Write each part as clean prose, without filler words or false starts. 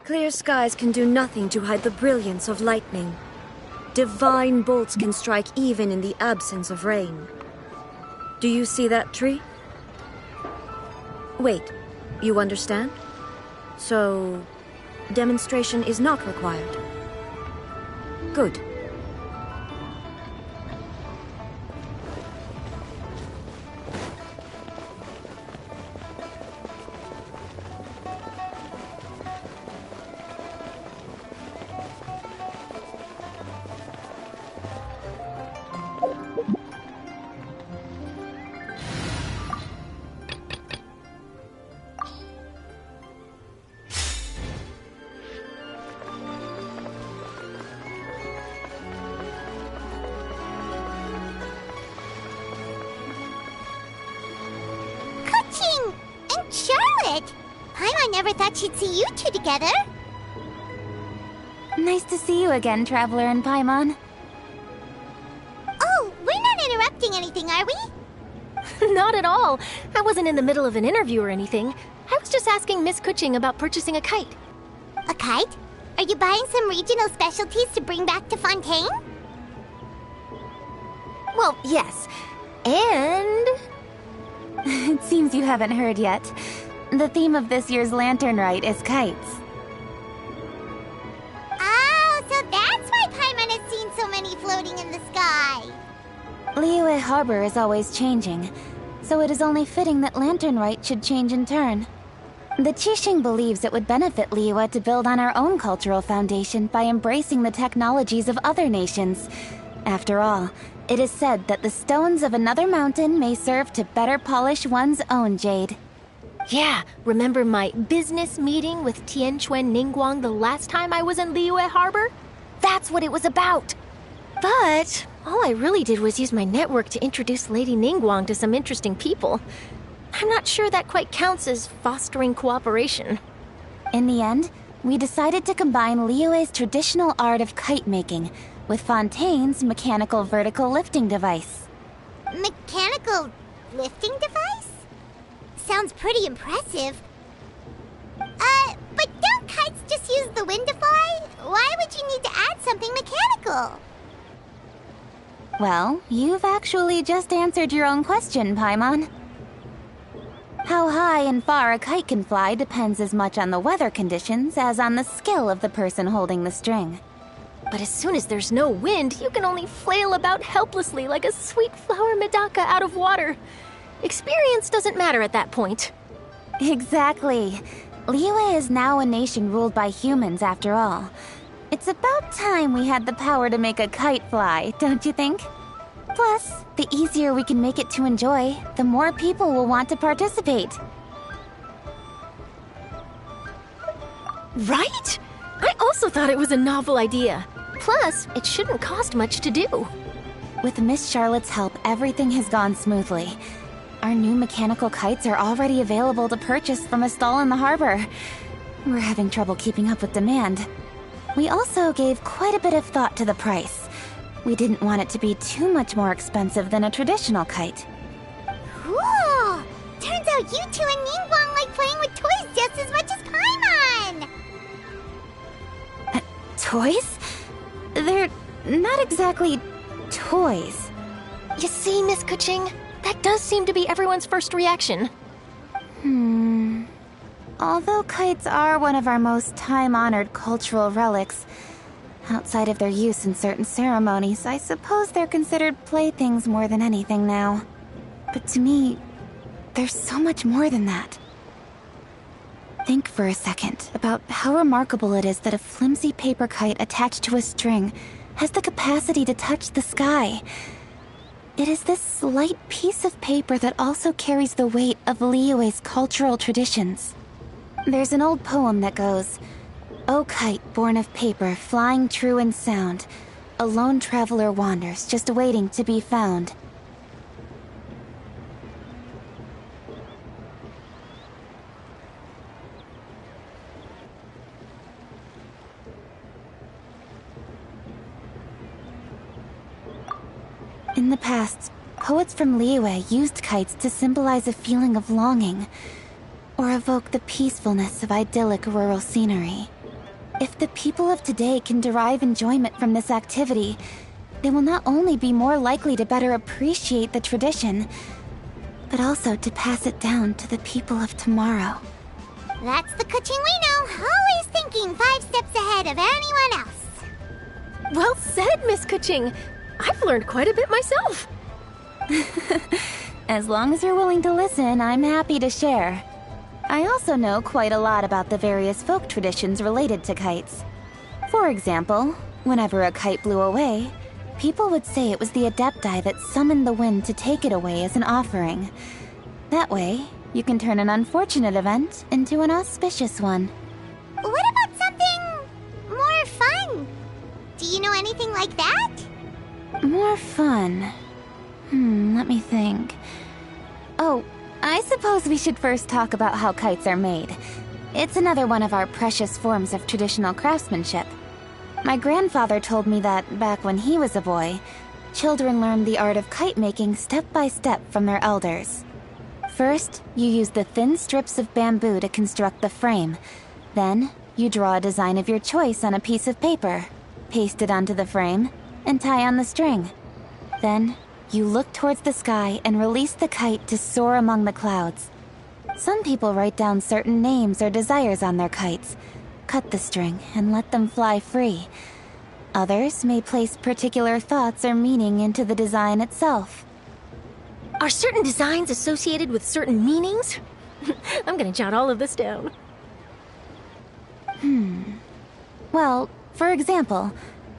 Clear skies can do nothing to hide the brilliance of lightning. Divine bolts can strike even in the absence of rain. Do you see that tree? Wait, you understand? So, demonstration is not required. Good. I never thought she'd see you two together. Nice to see you again, Traveler and Paimon. Oh, we're not interrupting anything, are we? Not at all. I wasn't in the middle of an interview or anything. I was just asking Miss Kuching about purchasing a kite. A kite? Are you buying some regional specialties to bring back to Fontaine? Well, yes. And... It seems you haven't heard yet. The theme of this year's Lantern Rite is kites. Oh, so that's why Paimon has seen so many floating in the sky. Liyue Harbor is always changing, so it is only fitting that Lantern Rite should change in turn. The Qixing believes it would benefit Liyue to build on our own cultural foundation by embracing the technologies of other nations. After all, it is said that the stones of another mountain may serve to better polish one's own jade. Yeah, remember my business meeting with Tianquan Ningguang the last time I was in Liyue Harbor? That's what it was about. But all I really did was use my network to introduce Lady Ningguang to some interesting people. I'm not sure that quite counts as fostering cooperation. In the end, we decided to combine Liyue's traditional art of kite making with Fontaine's mechanical vertical lifting device. Mechanical lifting device? Sounds pretty impressive. But don't kites just use the wind to fly? Why would you need to add something mechanical? Well, you've actually just answered your own question, Paimon. How high and far a kite can fly depends as much on the weather conditions as on the skill of the person holding the string. But as soon as there's no wind, you can only flail about helplessly like a sweet flower medaka out of water. Experience doesn't matter at that point. Exactly. Liyue is now a nation ruled by humans, after all. It's about time we had the power to make a kite fly, don't you think? Plus, the easier we can make it to enjoy, the more people will want to participate. Right? I also thought it was a novel idea. Plus, it shouldn't cost much to do. With Miss Charlotte's help, everything has gone smoothly. Our new mechanical kites are already available to purchase from a stall in the harbor. We're having trouble keeping up with demand. We also gave quite a bit of thought to the price. We didn't want it to be too much more expensive than a traditional kite. Cool! Turns out you two and Ningguang like playing with toys just as much as Paimon! Toys? They're not exactly toys. You see, Miss Kuching? That does seem to be everyone's first reaction. Although kites are one of our most time-honored cultural relics, outside of their use in certain ceremonies, I suppose they're considered playthings more than anything now. But to me, there's so much more than that. Think for a second about how remarkable it is that a flimsy paper kite attached to a string has the capacity to touch the sky. It is this light piece of paper that also carries the weight of Liyue's cultural traditions. There's an old poem that goes, "O kite born of paper, flying true in sound, a lone traveler wanders, just waiting to be found." In the past, poets from Liyue used kites to symbolize a feeling of longing, or evoke the peacefulness of idyllic rural scenery. If the people of today can derive enjoyment from this activity, they will not only be more likely to better appreciate the tradition, but also to pass it down to the people of tomorrow. That's the Kuching we know, always thinking 5 steps ahead of anyone else. Well said, Miss Kuching. I've learned quite a bit myself. As long as you're willing to listen, I'm happy to share. I also know quite a lot about the various folk traditions related to kites. For example, whenever a kite blew away, people would say it was the Adepti that summoned the wind to take it away as an offering. That way, you can turn an unfortunate event into an auspicious one. What about something more fun? Do you know anything like that? More fun. Let me think. Oh, I suppose we should first talk about how kites are made. It's another one of our precious forms of traditional craftsmanship. My grandfather told me that, back when he was a boy, children learned the art of kite making step by step from their elders. First, you use the thin strips of bamboo to construct the frame. Then, you draw a design of your choice on a piece of paper, paste it onto the frame, and tie on the string. Then, you look towards the sky and release the kite to soar among the clouds. Some people write down certain names or desires on their kites, cut the string, and let them fly free. Others may place particular thoughts or meaning into the design itself. Are certain designs associated with certain meanings? I'm gonna jot all of this down. Well, for example,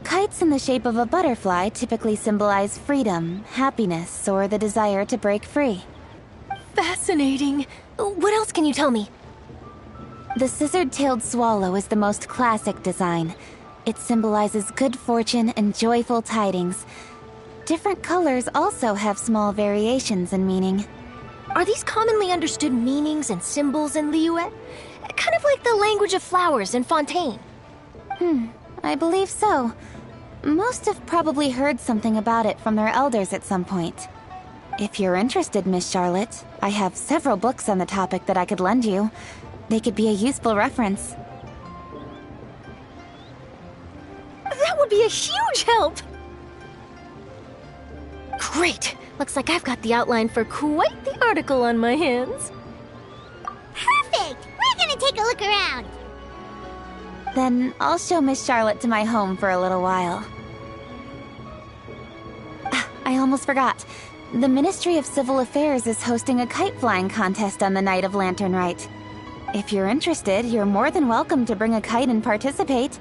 kites in the shape of a butterfly typically symbolize freedom, happiness, or the desire to break free. Fascinating. What else can you tell me? The scissored-tailed swallow is the most classic design. It symbolizes good fortune and joyful tidings. Different colors also have small variations in meaning. Are these commonly understood meanings and symbols in Liyue? Kind of like the language of flowers in Fontaine. I believe so. Most have probably heard something about it from their elders at some point. If you're interested, Miss Charlotte, I have several books on the topic that I could lend you. They could be a useful reference. That would be a huge help! Great! Looks like I've got the outline for quite the article on my hands. Perfect! We're gonna take a look around. Then I'll show Miss Charlotte to my home for a little while. I almost forgot. The Ministry of Civil Affairs is hosting a kite flying contest on the night of Lantern Rite. If you're interested, you're more than welcome to bring a kite and participate.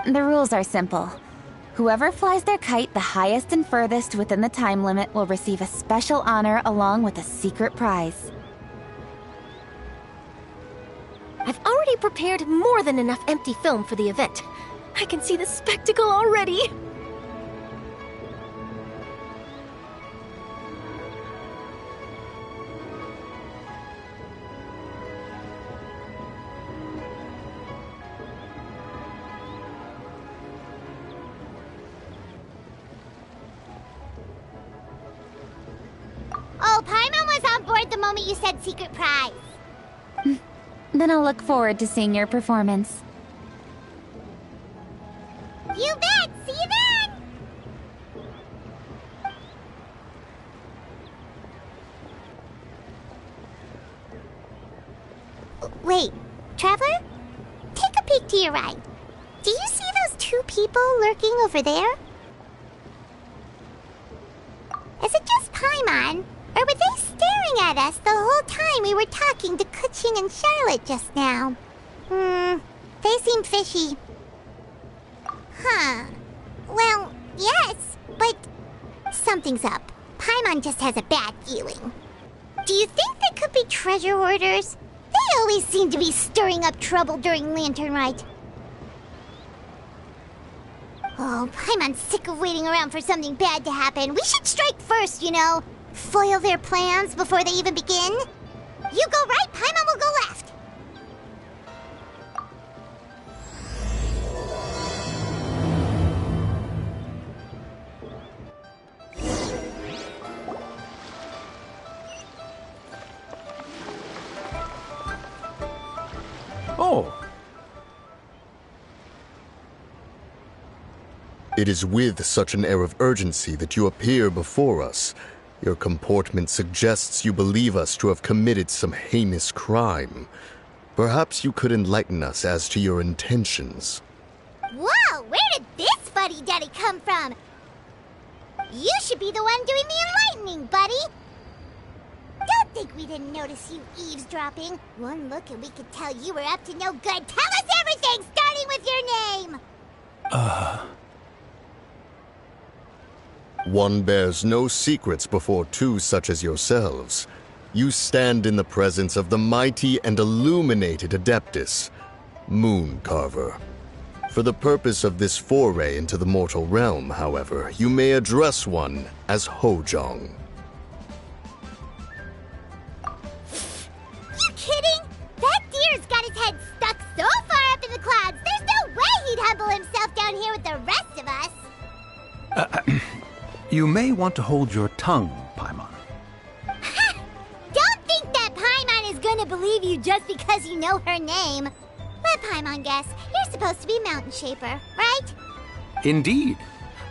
The rules are simple. Whoever flies their kite the highest and furthest within the time limit will receive a special honor along with a secret prize. I've already prepared more than enough empty film for the event. I can see the spectacle already. Oh, Paimon was on board the moment you said secret prize. Then I'll look forward to seeing your performance. You bet! See you then! Wait, Traveler? Take a peek to your right. Do you see those 2 people lurking over there? Is it just Paimon? Or were they staring at us the whole time we were talking to Kuching and Charlotte just now? They seem fishy. Huh. Well, yes, but something's up. Paimon just has a bad feeling. Do you think they could be treasure hoarders? They always seem to be stirring up trouble during Lantern Rite. Oh, Paimon's sick of waiting around for something bad to happen. We should strike first, you know. Foil their plans before they even begin. You go right, Paimon will go left. It is with such an air of urgency that you appear before us. Your comportment suggests you believe us to have committed some heinous crime. Perhaps you could enlighten us as to your intentions. Whoa, where did this fuddy-duddy come from? You should be the one doing the enlightening, buddy. Don't think we didn't notice you eavesdropping. One look and we could tell you were up to no good. Tell us everything, starting with your name. One bears no secrets before two such as yourselves. You stand in the presence of the mighty and illuminated Adeptus, Mooncarver. For the purpose of this foray into the mortal realm, however, you may address one as Hojong. You kidding? That deer's got his head stuck so far up in the clouds, there's no way he'd humble himself down here with the rest of us. You may want to hold your tongue, Paimon. Don't think that Paimon is gonna believe you just because you know her name. Let Paimon guess. You're supposed to be Mountain Shaper, right? Indeed.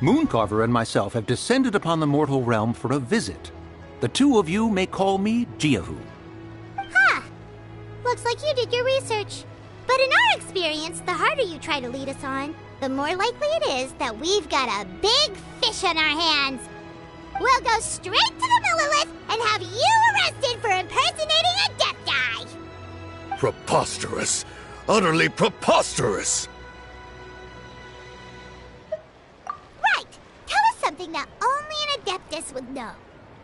Mooncarver and myself have descended upon the mortal realm for a visit. The two of you may call me Jiahu. Huh. Looks like you did your research. But in our experience, the harder you try to lead us on, the more likely it is that we've got a big fish on our hands. We'll go straight to the Millilith and have you arrested for impersonating a death guy. Preposterous! Utterly preposterous! Right. Tell us something that only an Adeptus would know.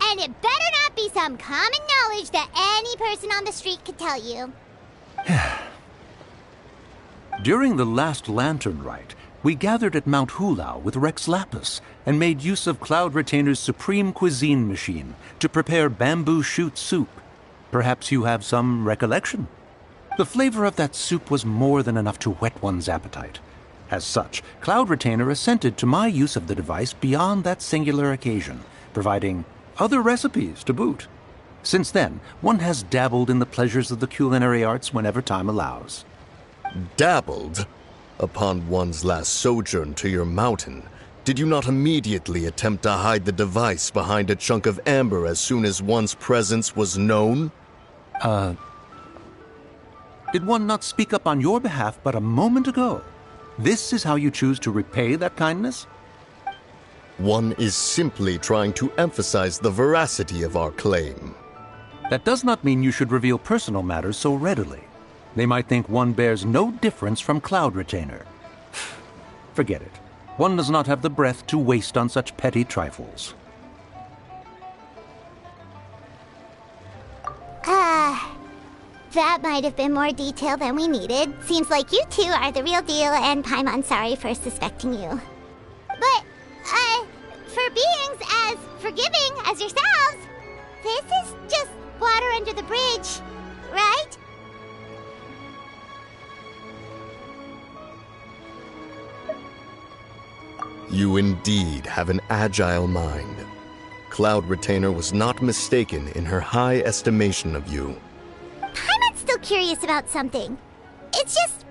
And it better not be some common knowledge that any person on the street could tell you. During the last Lantern Rite, we gathered at Mount Hulao with Rex Lapis and made use of Cloud Retainer's supreme cuisine machine to prepare bamboo shoot soup. Perhaps you have some recollection? The flavor of that soup was more than enough to whet one's appetite. As such, Cloud Retainer assented to my use of the device beyond that singular occasion, providing other recipes to boot. Since then, one has dabbled in the pleasures of the culinary arts whenever time allows. Dabbled? Upon one's last sojourn to your mountain, did you not immediately attempt to hide the device behind a chunk of amber as soon as one's presence was known? Did one not speak up on your behalf but a moment ago? This is how you choose to repay that kindness? One is simply trying to emphasize the veracity of our claim. That does not mean you should reveal personal matters so readily. They might think one bears no difference from Cloud Retainer. Forget it. One does not have the breath to waste on such petty trifles. That might have been more detail than we needed. Seems like you two are the real deal, and Paimon's sorry for suspecting you. But, for beings as forgiving as yourselves, this is just water under the bridge, right? You indeed have an agile mind. Cloud Retainer was not mistaken in her high estimation of you. Paimon's still curious about something. It's just...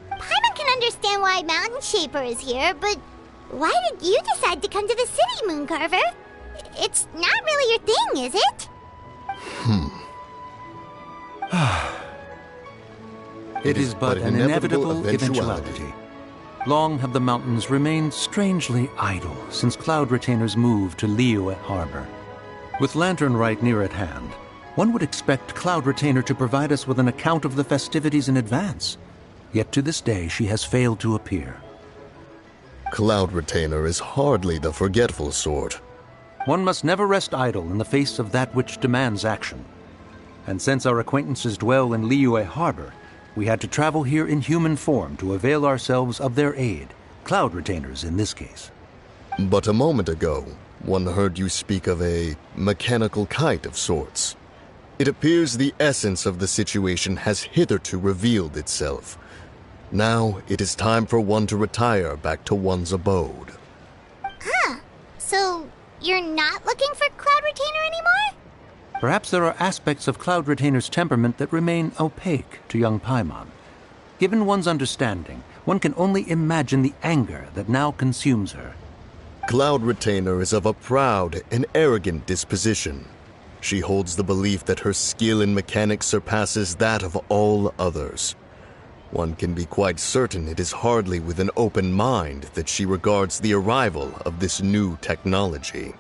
Paimon can understand why Mountain Shaper is here, but why did you decide to come to the city, Mooncarver? It's not really your thing, is it? It is but an inevitable eventuality. Long have the mountains remained strangely idle since Cloud Retainer's move to Liyue Harbor. With Lantern Rite near at hand, one would expect Cloud Retainer to provide us with an account of the festivities in advance. Yet to this day she has failed to appear. Cloud Retainer is hardly the forgetful sort. One must never rest idle in the face of that which demands action. And since our acquaintances dwell in Liyue Harbor, we had to travel here in human form to avail ourselves of their aid, Cloud Retainers in this case. But a moment ago, one heard you speak of a mechanical kite of sorts. It appears the essence of the situation has hitherto revealed itself. Now it is time for one to retire back to one's abode. So, you're not looking for Cloud Retainer anymore? Perhaps there are aspects of Cloud Retainer's temperament that remain opaque to young Paimon. Given one's understanding, One can only imagine the anger that now consumes her. Cloud Retainer is of a proud and arrogant disposition. She holds the belief that her skill in mechanics surpasses that of all others. One can be quite certain it is hardly with an open mind that she regards the arrival of this new technology.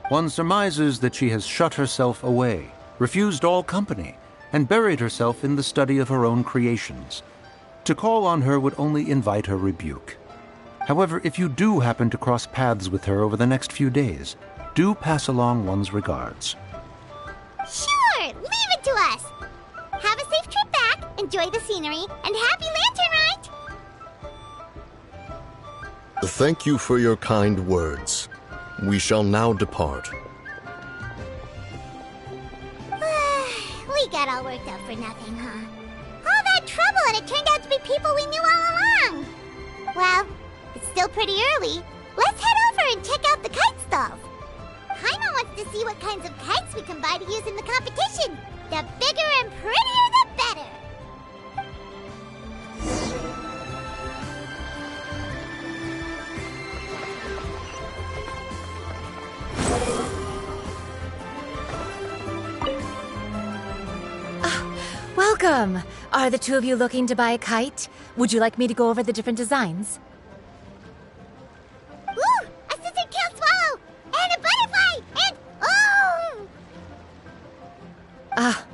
One surmises that she has shut herself away, refused all company, and buried herself in the study of her own creations. To call on her would only invite her rebuke. However, if you do happen to cross paths with her over the next few days, do pass along one's regards. Sure, leave it to us. Have a safe trip back, enjoy the scenery, and happy Lantern Rite! Thank you for your kind words. We shall now depart. We got all worked up for nothing, huh? All that trouble and it turned out to be people we knew all along. Well, it's still pretty early. Let's head over and check out the kite stalls. Paimon wants to see what kinds of kites we can buy to use in the competition. The bigger and prettier, the better. Welcome! Are the two of you looking to buy a kite? Would you like me to go over the different designs? Ooh, a scissor-tailed swallow! And a butterfly! And, oh!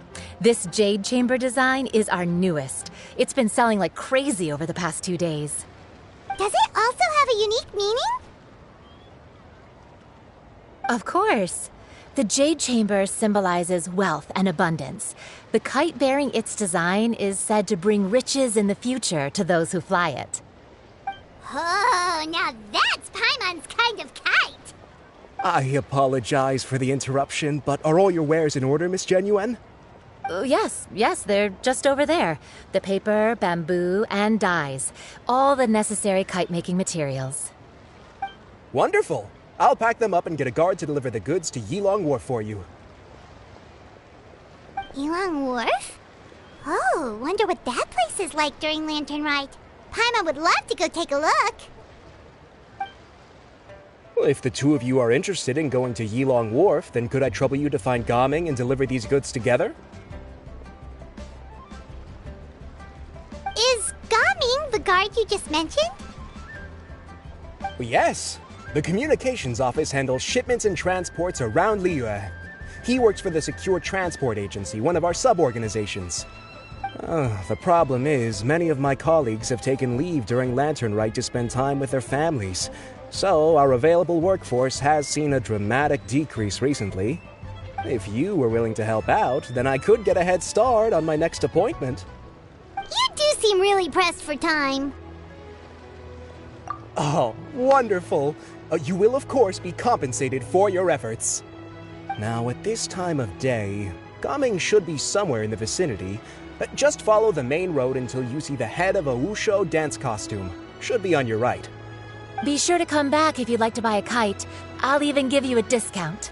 This jade chamber design is our newest. It's been selling like crazy over the past 2 days. Does it also have a unique meaning? Of course. The jade chamber symbolizes wealth and abundance. The kite bearing its design is said to bring riches in the future to those who fly it. Oh, now that's Paimon's kind of kite! I apologize for the interruption, but are all your wares in order, Miss Genuine? Yes, they're just over there. The paper, bamboo, and dyes. All the necessary kite-making materials. Wonderful! I'll pack them up and get a guard to deliver the goods to Yilong Wharf for you. Yilong Wharf? Oh, wonder what that place is like during Lantern Rite. Paimon would love to go take a look. Well, if the two of you are interested in going to Yilong Wharf, then could I trouble you to find Gaming and deliver these goods together? Is Gaming the guard you just mentioned? Well, yes. The communications office handles shipments and transports around Liyue. He works for the Secure Transport Agency, one of our sub-organizations. The problem is, many of my colleagues have taken leave during Lantern Rite to spend time with their families. So, our available workforce has seen a dramatic decrease recently. If you were willing to help out, then I could get a head start on my next appointment. You do seem really pressed for time. Oh, wonderful! You will, of course, be compensated for your efforts. Now, at this time of day, Gaming should be somewhere in the vicinity. Just follow the main road until you see the head of a Wushu dance costume. Should be on your right. Be sure to come back if you'd like to buy a kite. I'll even give you a discount.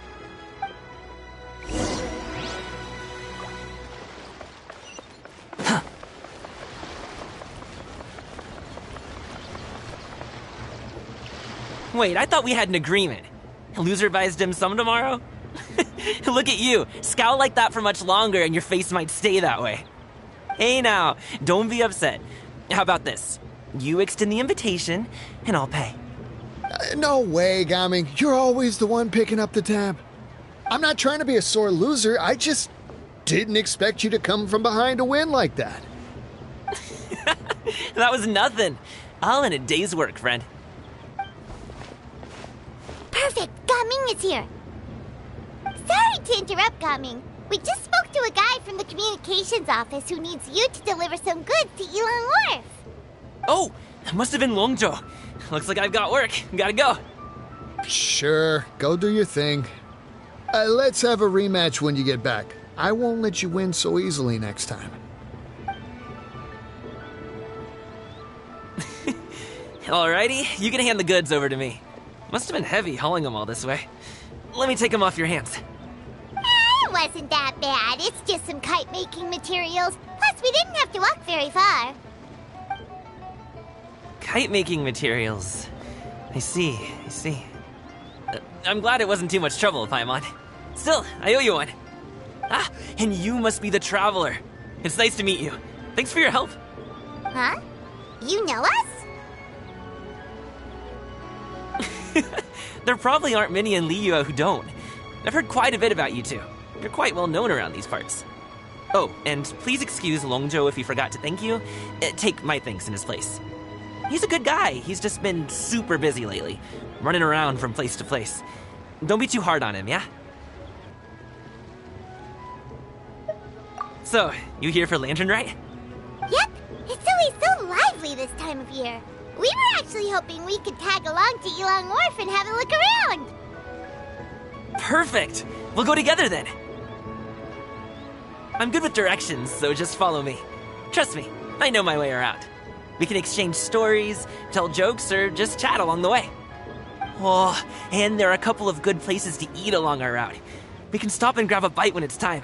Wait, I thought we had an agreement. Loser buys dim sum tomorrow? Look at you. Scowl like that for much longer and your face might stay that way. Hey now, don't be upset. How about this? You extend the invitation, and I'll pay. No way, Gaming. You're always the one picking up the tab. I'm not trying to be a sore loser. I just didn't expect you to come from behind to win like that. That was nothing. All in a day's work, friend. Perfect, Gaming is here. Sorry to interrupt, Gaming. We just spoke to a guy from the communications office who needs you to deliver some goods to Yilong Wharf. Oh, that must have been Longzhou. Looks like I've got work. Gotta go. Sure, go do your thing. Let's have a rematch when you get back. I won't let you win so easily next time. Alrighty, you can hand the goods over to me. Must have been heavy hauling them all this way. Let me take them off your hands. It wasn't that bad. It's just some kite-making materials. Plus, we didn't have to walk very far. kite-making materials. I see. I'm glad it wasn't too much trouble, Paimon. Still, I owe you one. Ah, and you must be the Traveler. It's nice to meet you. Thanks for your help. Huh? You know us? There probably aren't many in Liyue who don't. I've heard quite a bit about you two. You're quite well known around these parts. Oh, and please excuse Longzhou if he forgot to thank you. Take my thanks in his place. He's a good guy. He's just been super busy lately, running around from place to place. Don't be too hard on him, yeah? So, you here for Lantern Rite? Yep, it's always so lively this time of year. We were actually hoping we could tag along to Yilong Wharf and have a look around. Perfect! We'll go together then. I'm good with directions, so just follow me. Trust me, I know my way around. We can exchange stories, tell jokes, or just chat along the way. Oh, and there are a couple of good places to eat along our route. We can stop and grab a bite when it's time.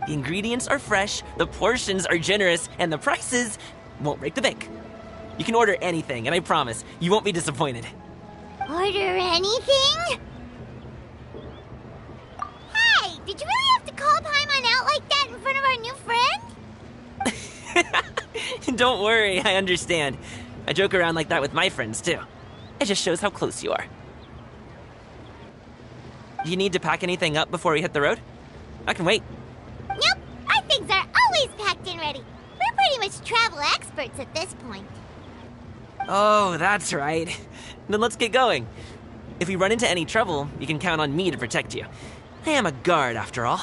The ingredients are fresh, the portions are generous, and the prices won't break the bank. You can order anything, and I promise, you won't be disappointed. Order anything? Hey, did you really have to call Paimon out like that in front of our new friend? Don't worry, I understand. I joke around like that with my friends, too. It just shows how close you are. Do you need to pack anything up before we hit the road? I can wait. Nope, our things are always packed and ready. We're pretty much travel experts at this point. Oh, that's right. Then let's get going. If we run into any trouble, you can count on me to protect you. I am a guard, after all.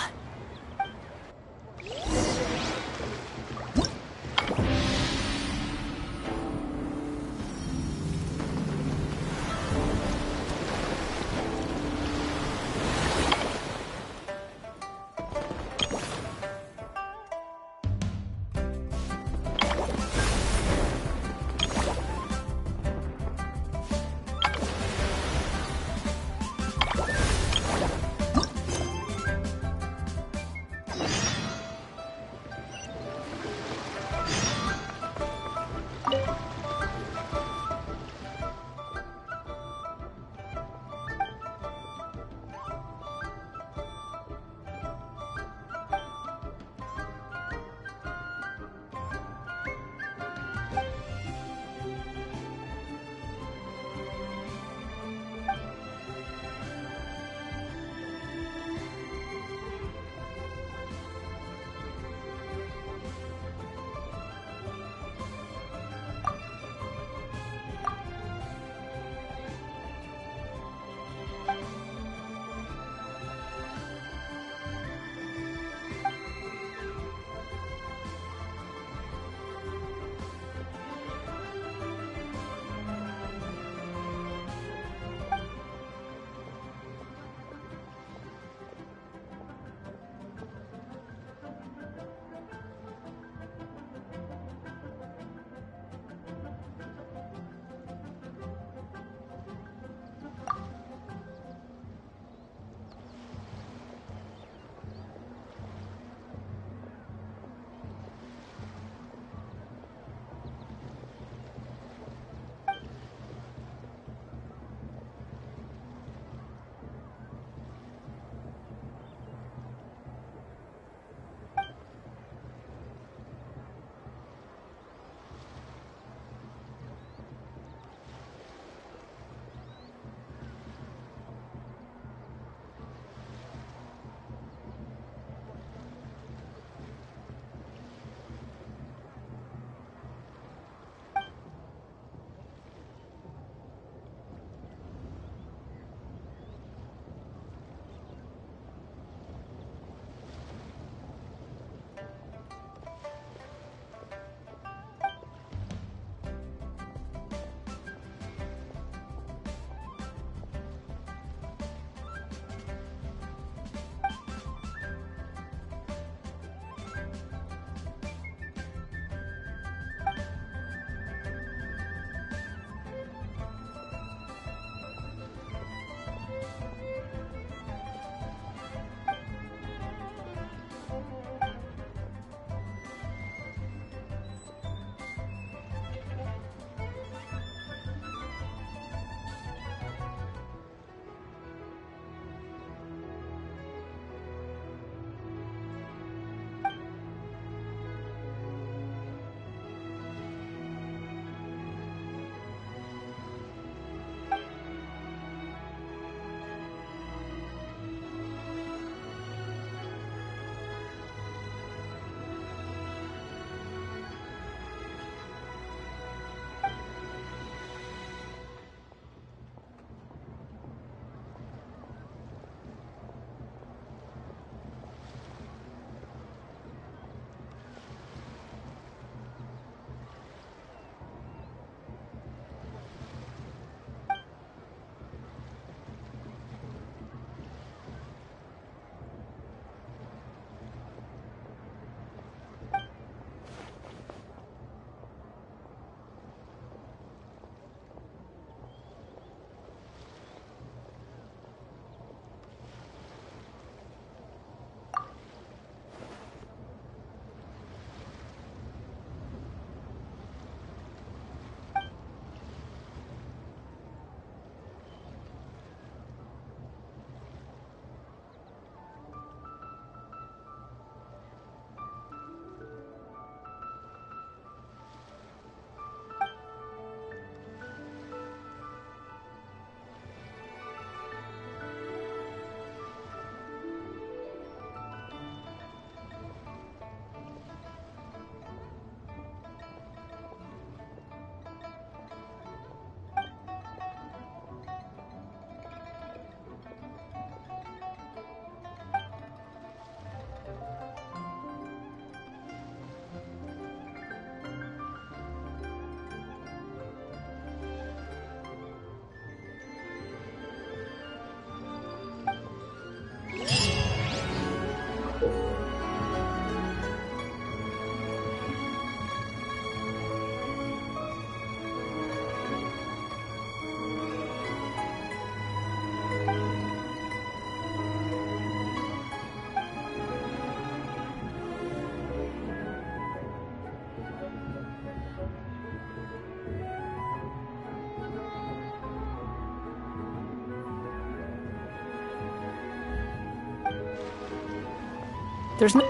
There's no...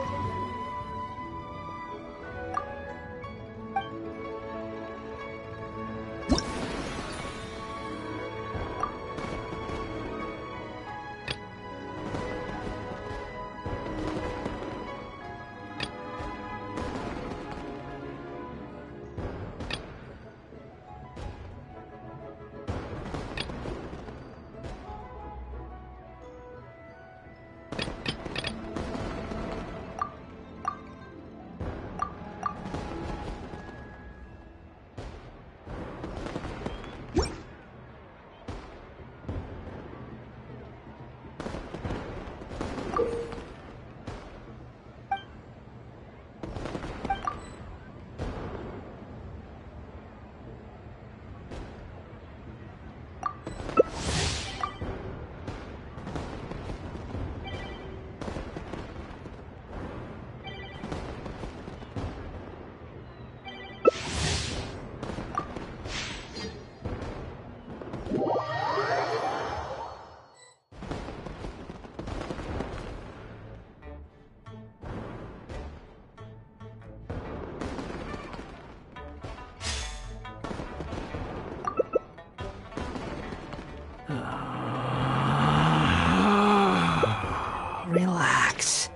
Relax.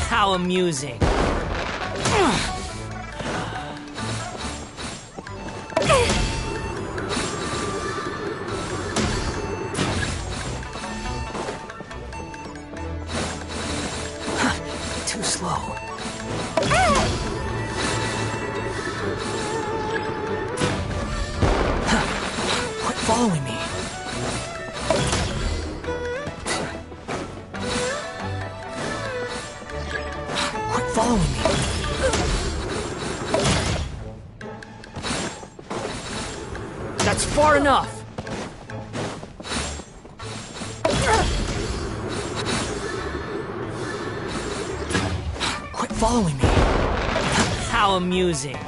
How amusing. Too slow. Quit following me. Quit following me. That's far enough. Quit following me. How amusing.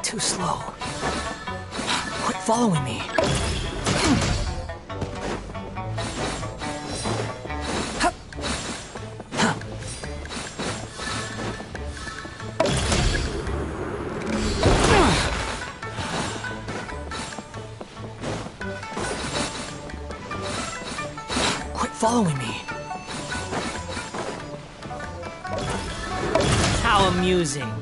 Too slow. Quit following me. Quit following me. How amusing.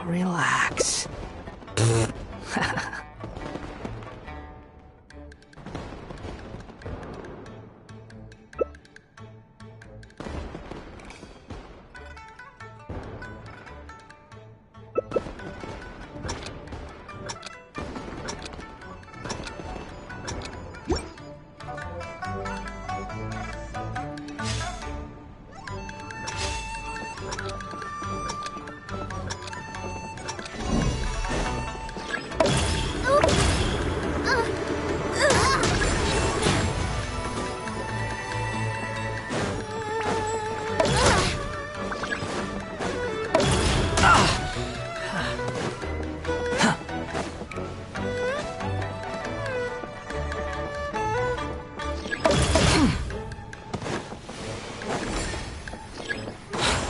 Relax.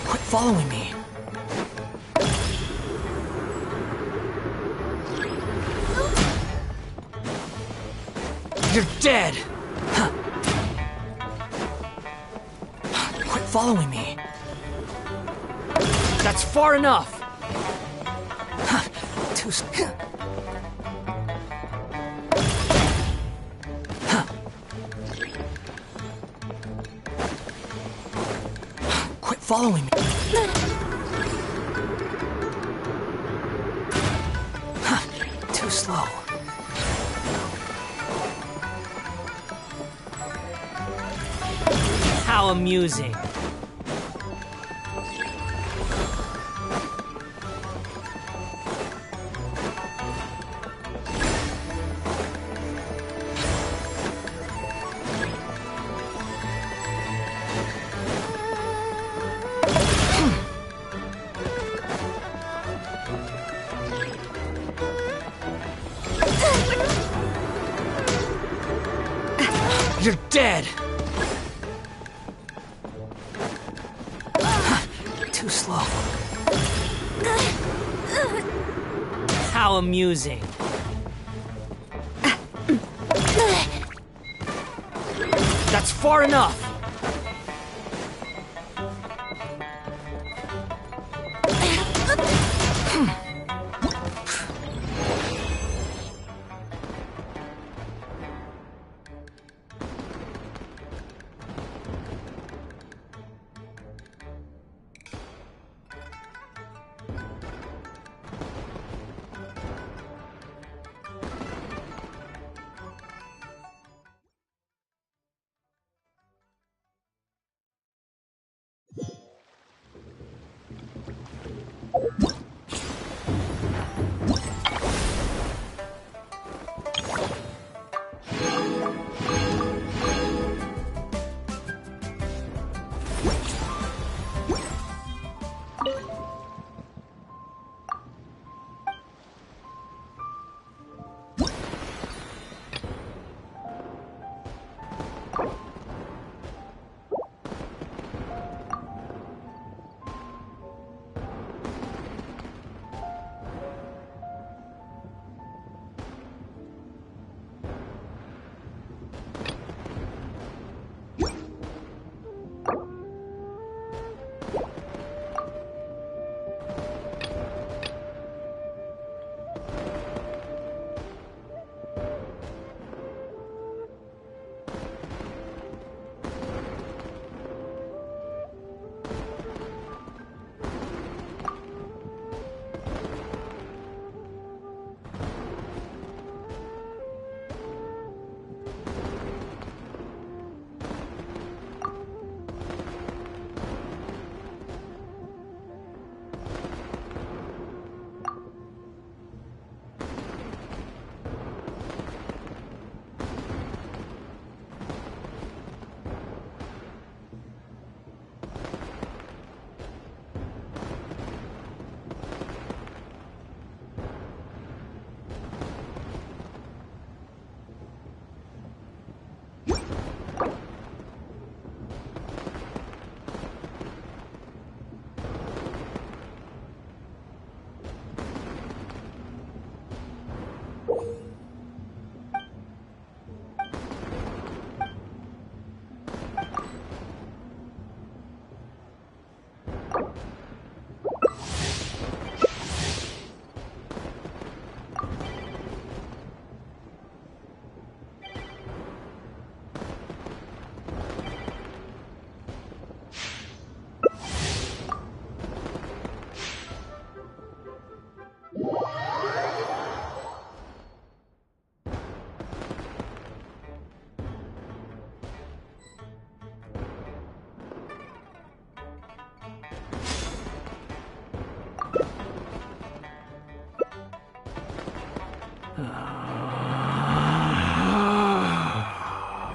Quit following me. You're dead! Quit following me. That's far enough! Too Quit following me. Too slow. How amusing. You're dead! Too slow. How amusing. That's far enough!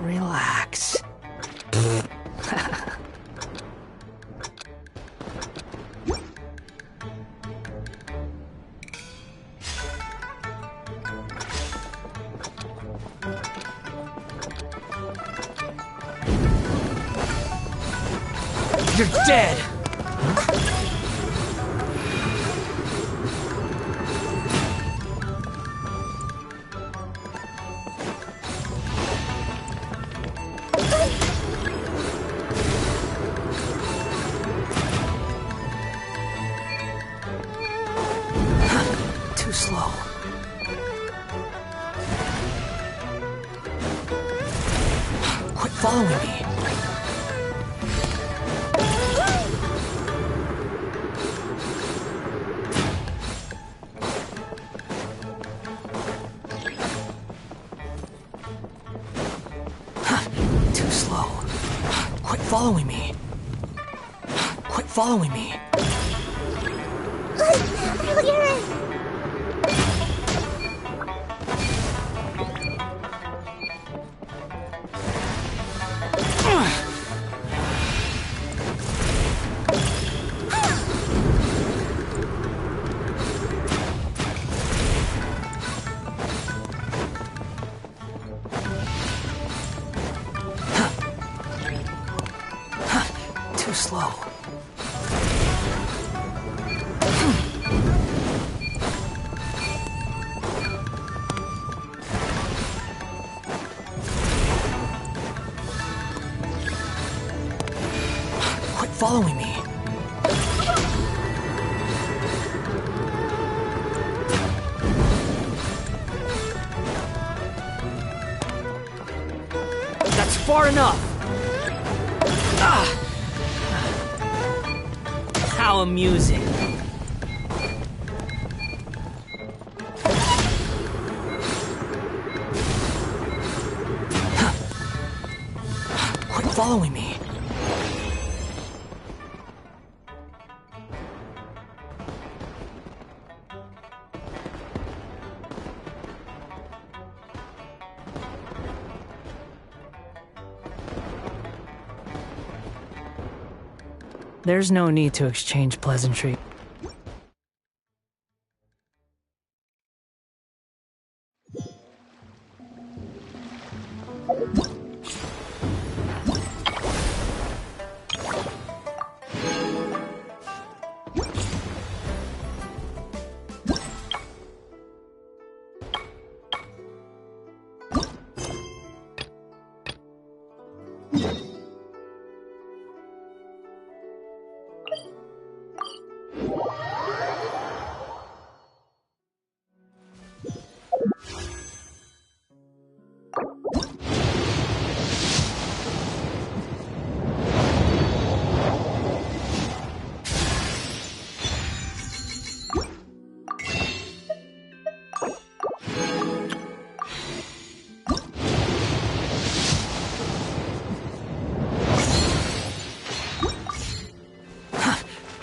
Relax. You're dead! Too slow. Quit following me. Too slow. Quit following me. Quit following me. Earlier. Too slow. Quit following me. That's far enough. How amusing. Quit following me. There's no need to exchange pleasantry.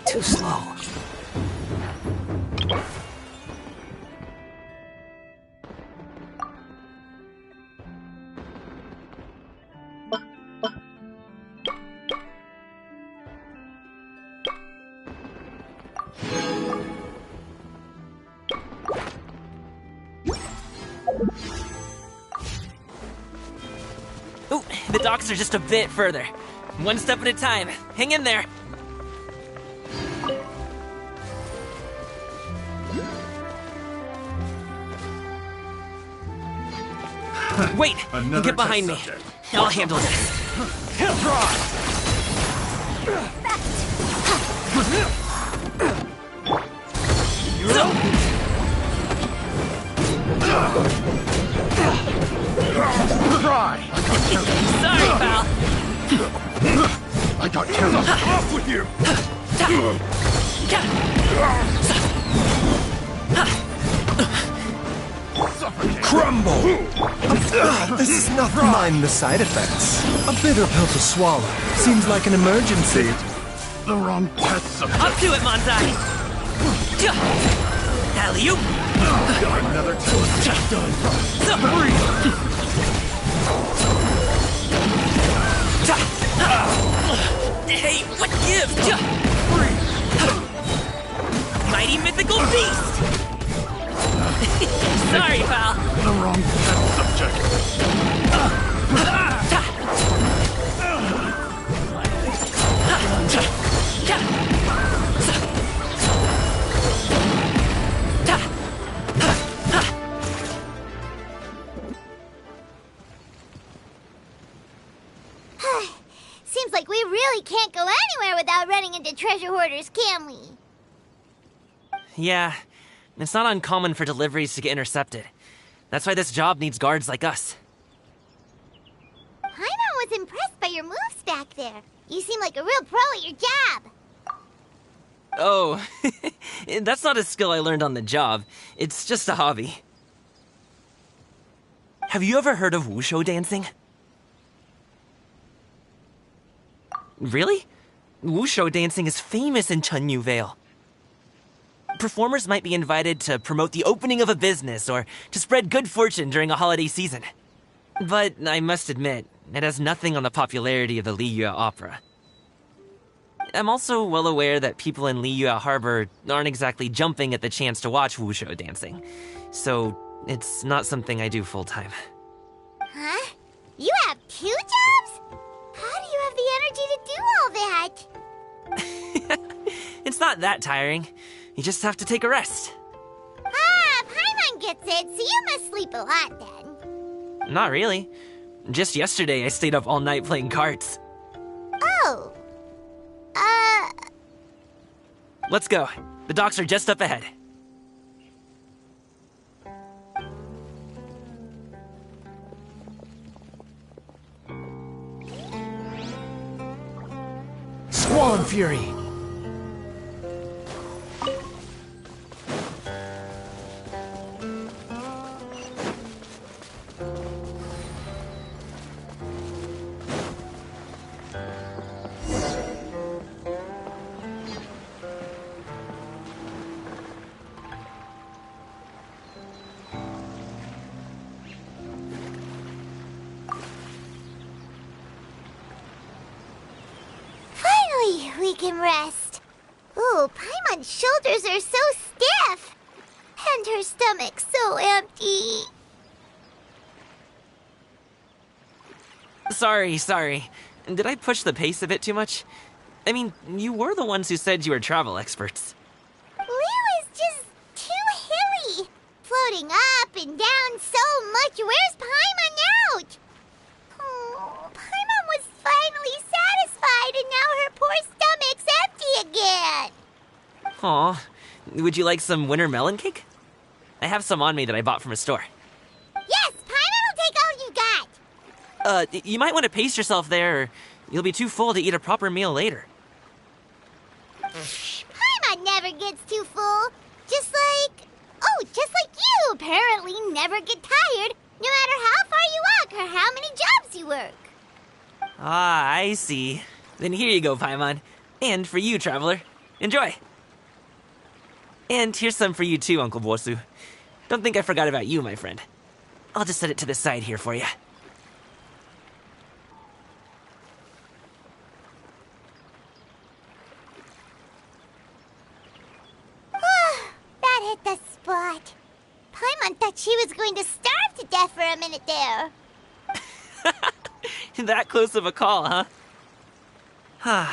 Too slow. Ooh, the docks are just a bit further. One step at a time. Hang in there. Wait! Get behind me. I'll handle this. Hip try! Try! Sorry, pal. I got careless. Off with you! Crumble! This is nothing. Mind the side effects. A bitter pill to swallow. Seems like an emergency. The wrong test subject. Up to it, Manzai! Alley-oop! Got another toast done. Hey, what gives? Mighty mythical beast! Sorry, pal. The wrong subject. Seems like we really can't go anywhere without running into treasure hoarders, can we? Yeah, it's not uncommon for deliveries to get intercepted. That's why this job needs guards like us. Paimon was impressed by your moves back there. You seem like a real pro at your job. Oh, that's not a skill I learned on the job. It's just a hobby. Have you ever heard of wushu dancing? Really? Wushu dancing is famous in Chunyu Vale. Performers might be invited to promote the opening of a business or to spread good fortune during a holiday season. But I must admit, it has nothing on the popularity of the Liyue Opera. I'm also well aware that people in Liyue Harbor aren't exactly jumping at the chance to watch wushu dancing, so it's not something I do full-time. Huh? You have 2 jobs? How do you have the energy to do all that? It's not that tiring. You just have to take a rest. Ah, Paimon gets it, so you must sleep a lot then. Not really. Just yesterday, I stayed up all night playing cards. Oh. Let's go. The docks are just up ahead. Squall Fury! Finally, we can rest. Ooh, Paimon's shoulders are so stiff. And her stomach so empty. Sorry. Did I push the pace a bit too much? I mean, you were the ones who said you were travel experts. Liu is just too hilly. Floating up and down so much. Where's Paimon out? Oh, Paimon was finally satisfied and now her poor stomach's empty again. Aw, would you like some winter melon cake? I have some on me that I bought from a store. Yes, Paimon will take all you got. You might want to pace yourself there, or you'll be too full to eat a proper meal later. Paimon never gets too full. Just like you apparently never get tired, no matter how far you walk or how many jobs you work. Ah, I see. Then here you go, Paimon. And for you, traveler. Enjoy. And here's some for you too, Uncle Bosu. Don't think I forgot about you, my friend. I'll just set it to the side here for you. That hit the spot. Paimon thought she was going to starve to death for a minute there. That close of a call, huh?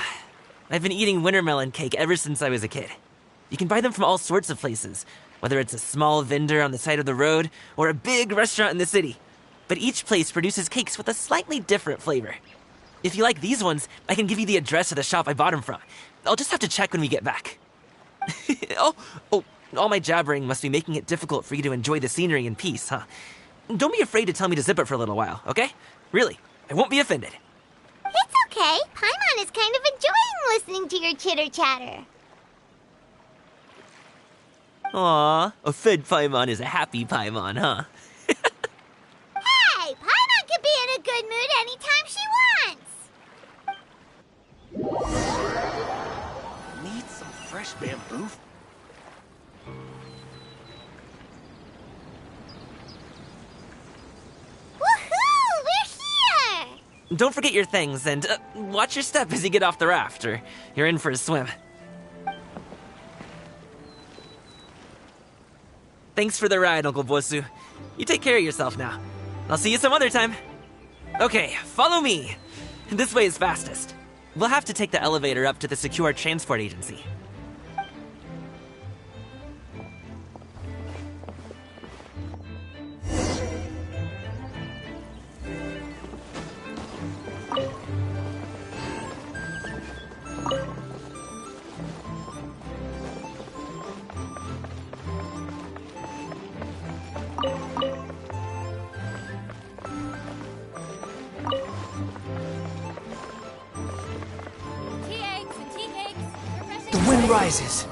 I've been eating winter melon cake ever since I was a kid. You can buy them from all sorts of places, whether it's a small vendor on the side of the road or a big restaurant in the city. But each place produces cakes with a slightly different flavor. If you like these ones, I can give you the address of the shop I bought them from. I'll just have to check when we get back. Oh, all my jabbering must be making it difficult for you to enjoy the scenery in peace, huh? Don't be afraid to tell me to zip it for a little while, okay? Really, I won't be offended. It's okay. Paimon is kind of enjoying listening to your chitter-chatter. Aw, a fed Paimon is a happy Paimon, huh? Hey, Paimon can be in a good mood anytime she wants. Need some fresh bamboo? Don't forget your things, and watch your step as you get off the raft, or you're in for a swim. Thanks for the ride, Uncle Bosu. You take care of yourself now. I'll see you some other time. Okay, follow me. This way is fastest. We'll have to take the elevator up to the secure transport agency. The wind rises.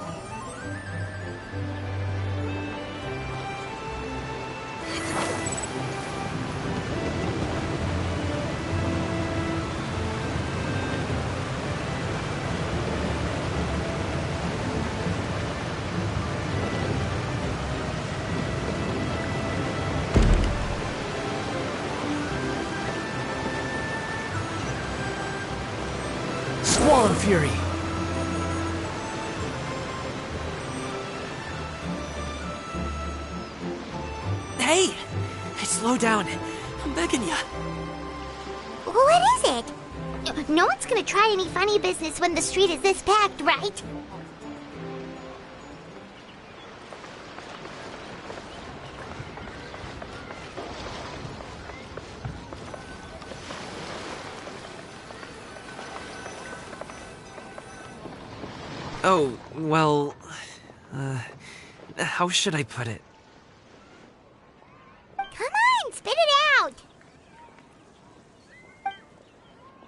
Squall Fury. Hey! Slow down. I'm begging ya. What is it? No one's gonna try any funny business when the street is this packed, right? Oh, well... how should I put it? Come on, spit it out!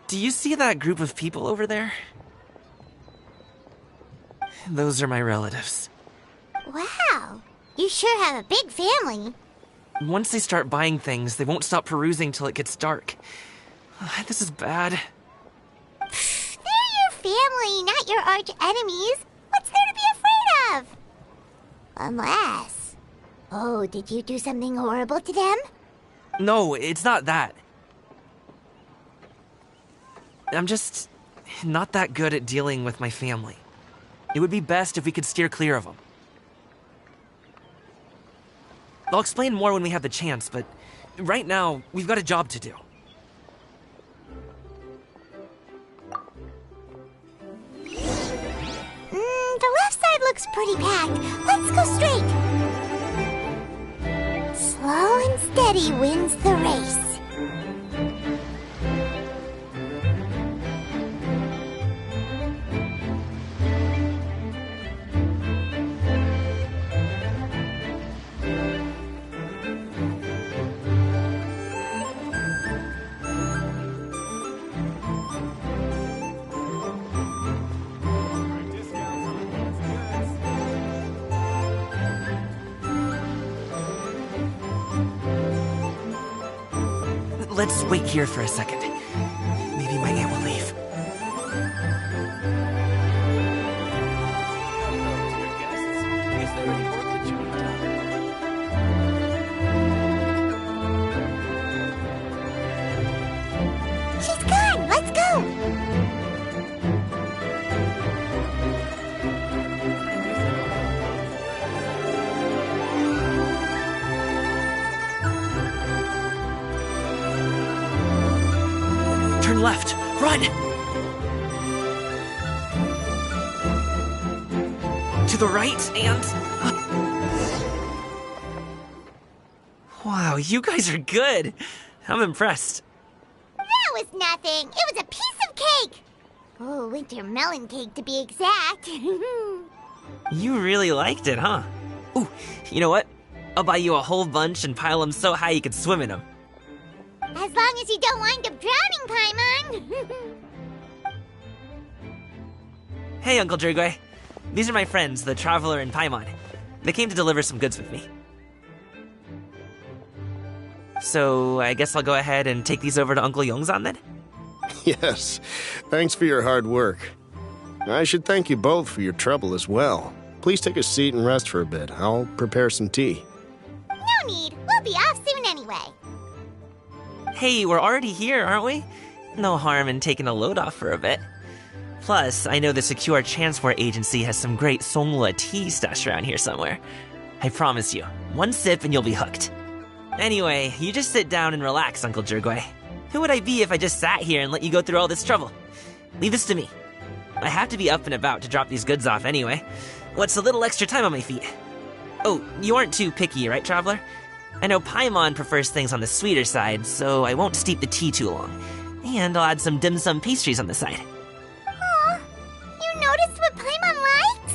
Do you see that group of people over there? Those are my relatives. Wow, you sure have a big family. Once they start buying things, they won't stop perusing till it gets dark. This is bad. They're your family, not your arch enemies. What's there to be afraid of? Unless... Oh, did you do something horrible to them? No, it's not that. I'm just not that good at dealing with my family. It would be best if we could steer clear of them. I'll explain more when we have the chance, but right now, we've got a job to do. The left side looks pretty packed. Let's go straight. Slow and steady wins the race. Let's wait here for a second. Maybe my aunt will leave. She's gone. Let's go. Turn left. Run! To the right and... Wow, you guys are good. I'm impressed. That was nothing. It was a piece of cake. Oh, winter melon cake to be exact. You really liked it, huh? Ooh, you know what? I'll buy you a whole bunch and pile them so high you could swim in them. As long as you don't wind up drowning, Paimon. Hey, Uncle Drugway. These are my friends, the Traveler and Paimon. They came to deliver some goods with me. So, I guess I'll go ahead and take these over to Uncle Yongzan then? Yes, thanks for your hard work. I should thank you both for your trouble as well. Please take a seat and rest for a bit. I'll prepare some tea. No need. We'll be off soon anyway. Hey, we're already here, aren't we? No harm in taking a load off for a bit. Plus, I know the Secure Transport Agency has some great Songhua tea stashed around here somewhere. I promise you, one sip and you'll be hooked. Anyway, you just sit down and relax, Uncle Jirgwe. Who would I be if I just sat here and let you go through all this trouble? Leave this to me. I have to be up and about to drop these goods off anyway. What's a little extra time on my feet? Oh, you aren't too picky, right, Traveler? I know Paimon prefers things on the sweeter side, so I won't steep the tea too long. And I'll add some dim sum pastries on the side. Aw, you noticed what Paimon likes?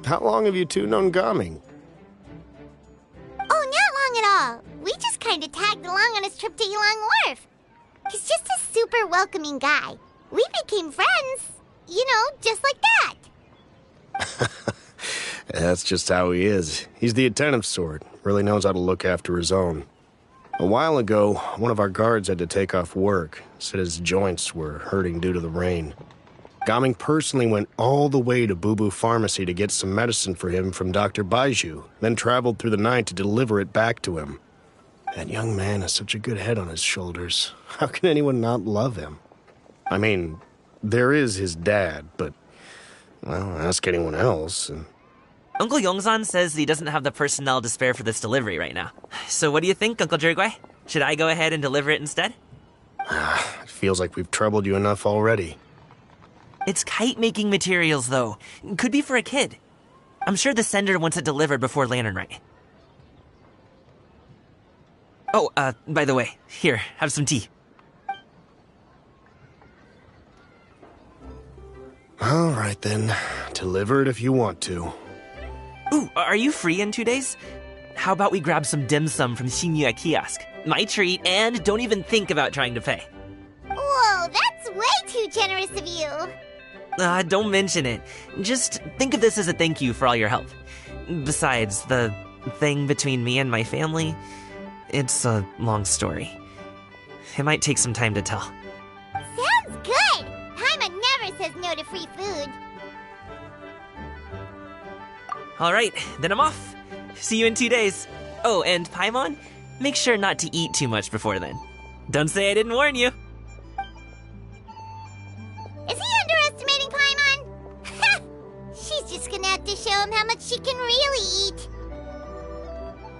How long have you two known Gaming? Oh, not long at all. We just kinda tagged along on his trip to Yulong Wharf. He's just a super welcoming guy. We became friends, you know, just like that. That's just how he is. He's the attentive sort. Really knows how to look after his own. A while ago, one of our guards had to take off work. Said his joints were hurting due to the rain. Gaming personally went all the way to Boo Boo Pharmacy to get some medicine for him from Dr. Baiju, then traveled through the night to deliver it back to him. That young man has such a good head on his shoulders. How can anyone not love him? I mean, there is his dad, but, well, ask anyone else. Uncle Yongzan says he doesn't have the personnel to spare for this delivery right now. So what do you think, Uncle Jirgwe? Should I go ahead and deliver it instead? It feels like we've troubled you enough already. It's kite-making materials, though. Could be for a kid. I'm sure the sender wants it delivered before Lantern Rite. Oh, by the way, here, have some tea. All right, then. Deliver it if you want to. Ooh, are you free in 2 days? How about we grab some dim sum from Shinya Kiosk? My treat, and don't even think about trying to pay. Whoa, that's way too generous of you. Don't mention it. Just think of this as a thank you for all your help. Besides, the thing between me and my family, it's a long story. It might take some time to tell. Sounds good! Paimon never says no to free food. Alright, then I'm off. See you in 2 days. Oh, and Paimon, make sure not to eat too much before then. Don't say I didn't warn you. Is he underestimating Paimon? She's just gonna have to show him how much she can really eat.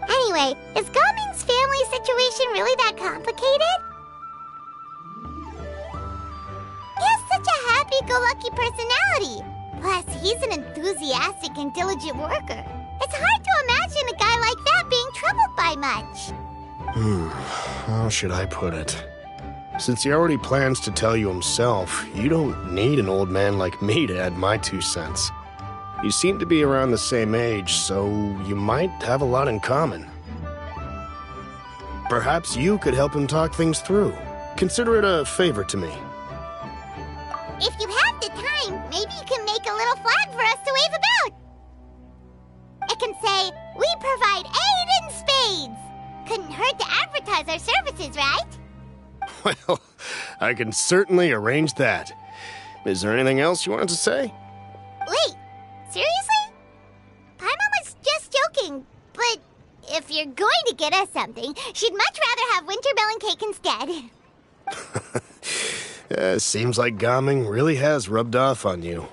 Anyway, is Gaming's family situation really that complicated? He has such a happy-go-lucky personality. Plus, he's an enthusiastic and diligent worker. It's hard to imagine a guy like that being troubled by much. How should I put it? Since he already plans to tell you himself, you don't need an old man like me to add my 2 cents. You seem to be around the same age, so you might have a lot in common. Perhaps you could help him talk things through. Consider it a favor to me. If you have the time, maybe you can make a little flag for us to wave about. It can say, "We provide aid in spades." Couldn't hurt to advertise our services, right? Well, I can certainly arrange that. Is there anything else you wanted to say? Wait, seriously? Paimon was just joking, but if you're going to get us something, she'd much rather have wintermelon cake instead. Seems like Gaming really has rubbed off on you.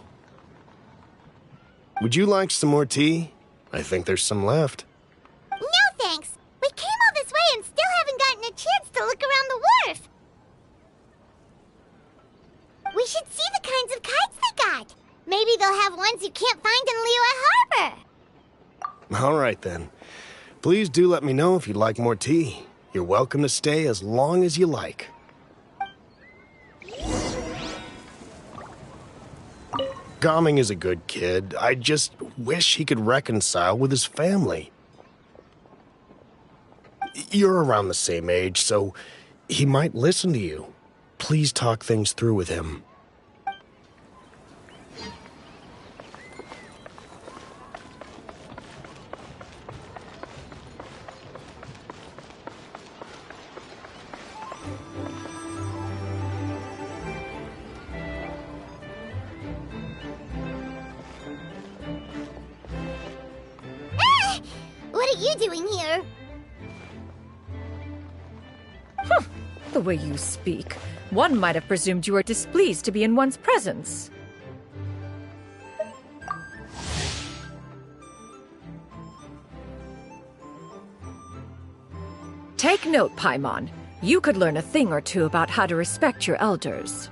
Would you like some more tea? I think there's some left. No thanks. We came all this way and still haven't gotten a chance to look around the wharf. We should see the kinds of kites they got. Maybe they'll have ones you can't find in Liyue Harbor. All right, then. Please do let me know if you'd like more tea. You're welcome to stay as long as you like. Gaming is a good kid. I just wish he could reconcile with his family. You're around the same age, so he might listen to you. Please talk things through with him. What are you doing here? The way you speak, one might have presumed you were displeased to be in one's presence. Take note, Paimon. You could learn a thing or two about how to respect your elders.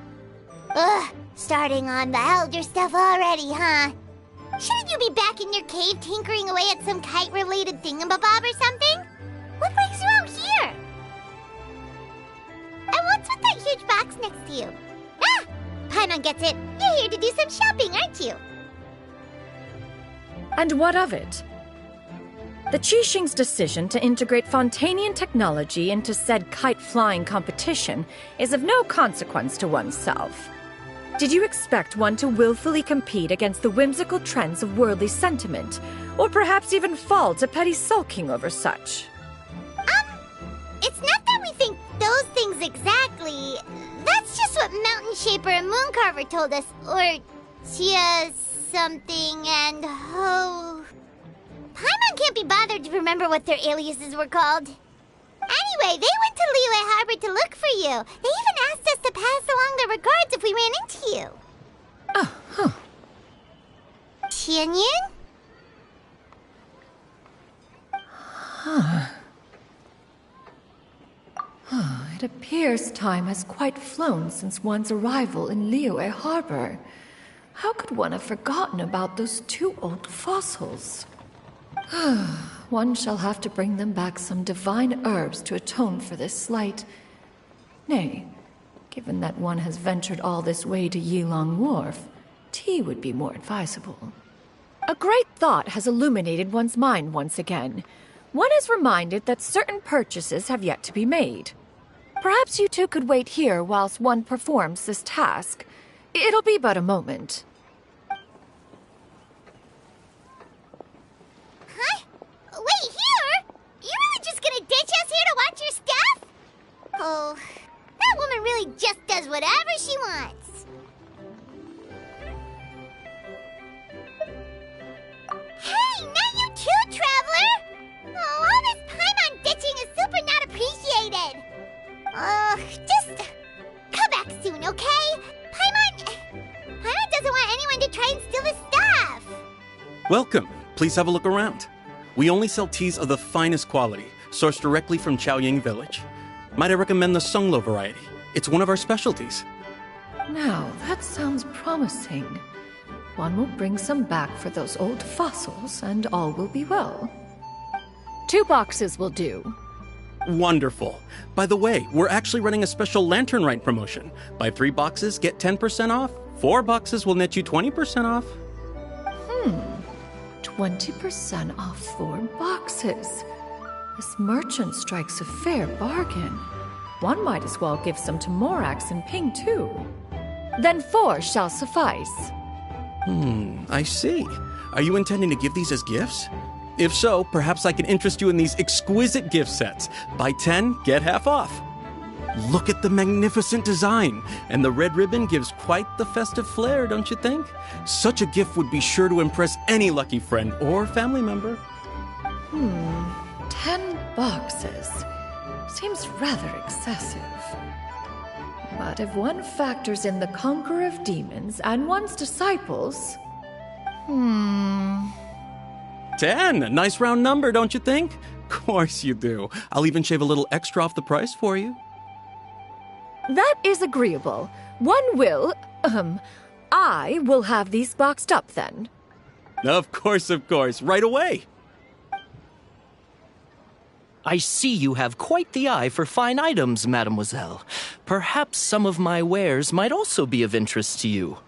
Ugh, starting on the elder stuff already, huh? Shouldn't you be back in your cave tinkering away at some kite-related thingamabob or something? What brings you out here? And what's with that huge box next to you? Ah! Paimon gets it. You're here to do some shopping, aren't you? And what of it? The Qixing's decision to integrate Fontanian technology into said kite-flying competition is of no consequence to oneself. Did you expect one to willfully compete against the whimsical trends of worldly sentiment, or perhaps even fall to petty sulking over such? It's not that we think those things exactly. That's just what Mountain Shaper and Mooncarver told us, or Chia something and Ho... Paimon can't be bothered to remember what their aliases were called. Anyway, they went to Liyue Harbor to look for you. They even asked us to pass along their regards if we ran into you. Oh, huh. Tianyun? It appears time has quite flown since one's arrival in Liyue Harbor. How could one have forgotten about those two old fossils? One shall have to bring them back some divine herbs to atone for this slight. Nay, given that one has ventured all this way to Yilong Wharf, tea would be more advisable. A great thought has illuminated one's mind once again. One is reminded that certain purchases have yet to be made. Perhaps you two could wait here whilst one performs this task. It'll be but a moment. Wait, here? You really just gonna ditch us here to watch your stuff? Oh, that woman really just does whatever she wants. Hey, not you too, Traveler! Oh, all this Paimon ditching is super not appreciated. Just come back soon, okay? Paimon doesn't want anyone to try and steal his stuff. Welcome. Please have a look around. We only sell teas of the finest quality, sourced directly from Chaoying Village. Might I recommend the Sunglo variety? It's one of our specialties. Now, that sounds promising. One will bring some back for those old fossils, and all will be well. 2 boxes will do. Wonderful. By the way, we're actually running a special Lantern Rite promotion. Buy 3 boxes, get 10% off. 4 boxes will net you 20% off. 20% off 4 boxes. This merchant strikes a fair bargain. One might as well give some to Morax and Ping, too. Then 4 shall suffice. I see. Are you intending to give these as gifts? If so, perhaps I can interest you in these exquisite gift sets. Buy 10, get half off. Look at the magnificent design, and the red ribbon gives quite the festive flair, don't you think? Such a gift would be sure to impress any lucky friend or family member. 10 boxes. Seems rather excessive. But if one factors in the Conqueror of Demons and one's disciples... 10, a nice round number, don't you think? Course you do. I'll even shave a little extra off the price for you. That is agreeable. One will, I will have these boxed up then. Of course, right away. I see you have quite the eye for fine items, mademoiselle. Perhaps some of my wares might also be of interest to you.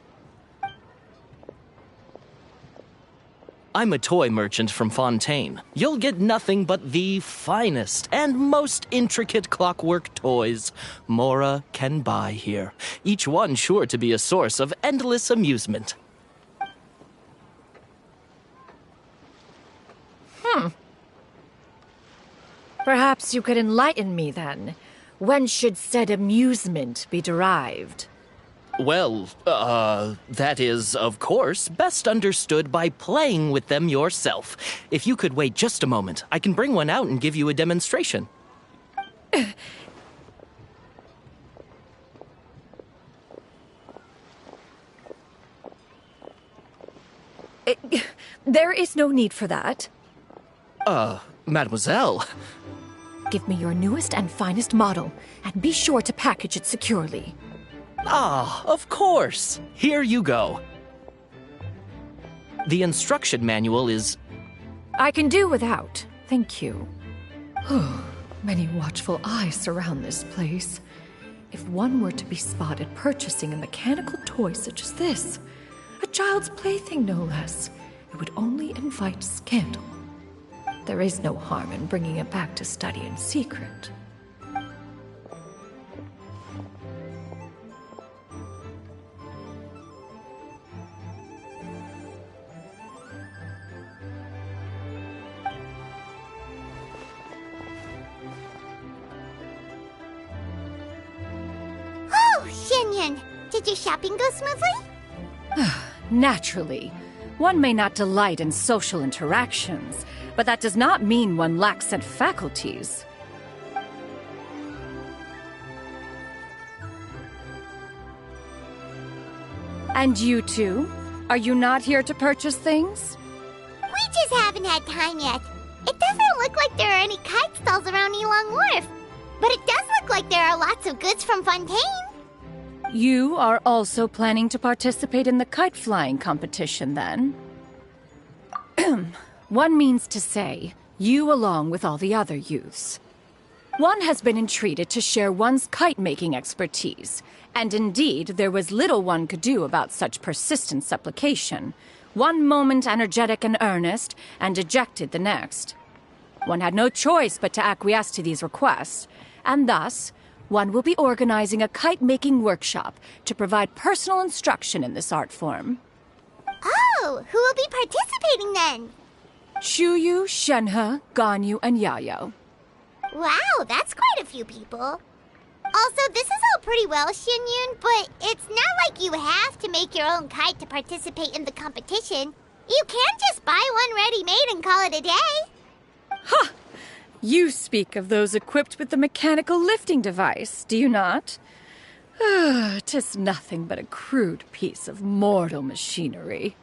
I'm a toy merchant from Fontaine. You'll get nothing but the finest and most intricate clockwork toys Mora can buy here. Each one sure to be a source of endless amusement. Perhaps you could enlighten me then. When should said amusement be derived? Well, that is, of course, best understood by playing with them yourself. If you could wait just a moment, I can bring one out and give you a demonstration. There is no need for that. Mademoiselle. Give me your newest and finest model, and be sure to package it securely. Ah, of course. Here you go. The instruction manual is... I can do without, thank you. Many watchful eyes surround this place. If one were to be spotted purchasing a mechanical toy such as this, a child's plaything no less, it would only invite scandal. There is no harm in bringing it back to study in secret. Oh, Shenyan! Did your shopping go smoothly? Naturally. One may not delight in social interactions, but that does not mean one lacks said faculties. And you two? Are you not here to purchase things? We just haven't had time yet. It doesn't look like there are any kite stalls around Elong Wharf, but it does look like there are lots of goods from Fontaine. You are also planning to participate in the kite flying competition, then? One means to say, you along with all the other youths. One has been entreated to share one's kite-making expertise, and indeed there was little one could do about such persistent supplication. One moment energetic and earnest, and dejected the next. One had no choice but to acquiesce to these requests, and thus, one will be organizing a kite-making workshop to provide personal instruction in this art form. Oh, who will be participating then? Chuyu, Shenhe, Ganyu, and Yayo. Wow, that's quite a few people. Also, this is all pretty well, Xinyun, but it's not like you have to make your own kite to participate in the competition. You can't just buy one ready-made and call it a day. Ha! You speak of those equipped with the mechanical lifting device, do you not? 'Tis nothing but a crude piece of mortal machinery.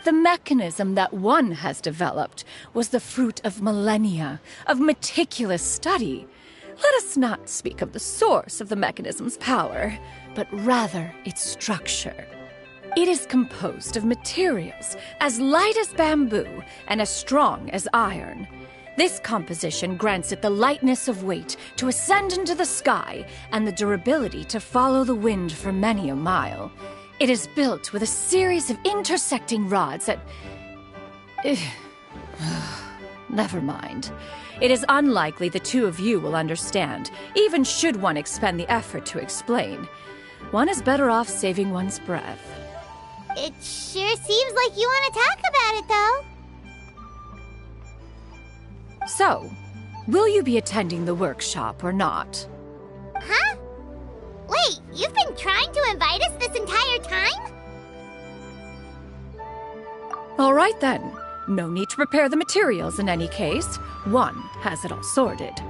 The mechanism that one has developed was the fruit of millennia of meticulous study. Let us not speak of the source of the mechanism's power, but rather its structure. It is composed of materials as light as bamboo and as strong as iron. This composition grants it the lightness of weight to ascend into the sky and the durability to follow the wind for many a mile. It is built with a series of intersecting rods that... Never mind. It is unlikely the two of you will understand, even should one expend the effort to explain. One is better off saving one's breath. It sure seems like you want to talk about it, though. So, will you be attending the workshop or not? Huh? Wait, you've been trying to invite us this entire time? All right then. No need to prepare the materials in any case. One has it all sorted.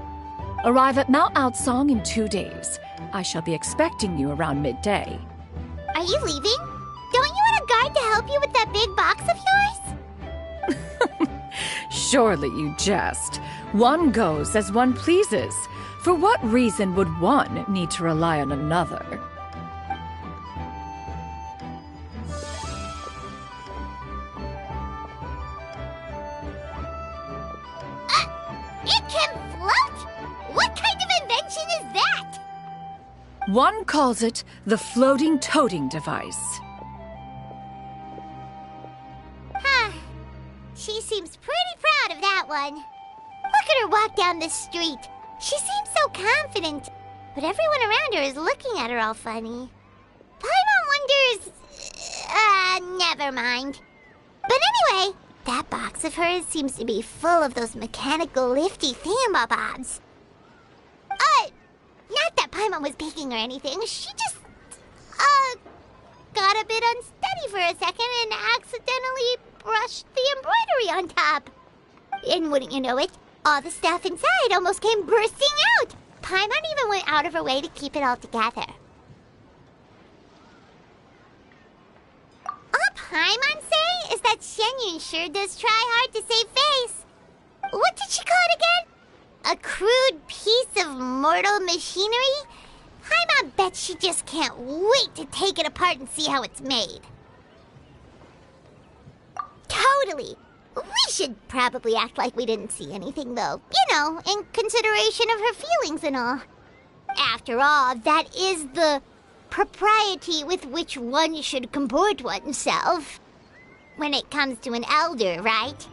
Arrive at Mount Outsong in 2 days. I shall be expecting you around midday. Are you leaving? Don't you want a guard to help you with that big box of yours? Surely you jest. One goes as one pleases. For what reason would one need to rely on another? It can float? What kind of invention is that? One calls it the floating toting device. Huh. She seems pretty proud of that one. Look at her walk down the street. She seems so confident, but everyone around her is looking at her all funny. Paimon wonders... never mind. But anyway, that box of hers seems to be full of those mechanical lifty thingamabobs. Not that Paimon was peeking or anything. She just, got a bit unsteady for a second and accidentally brushed the embroidery on top. And wouldn't you know it, all the stuff inside almost came bursting out. Paimon even went out of her way to keep it all together. All Paimon say is that Shenyun sure does try hard to save face. What did she call it again? A crude piece of mortal machinery? Paimon bets she just can't wait to take it apart and see how it's made. Totally. We should probably act like we didn't see anything, though. You know, in consideration of her feelings and all. After all, that is the propriety with which one should comport oneself. When it comes to an elder, right?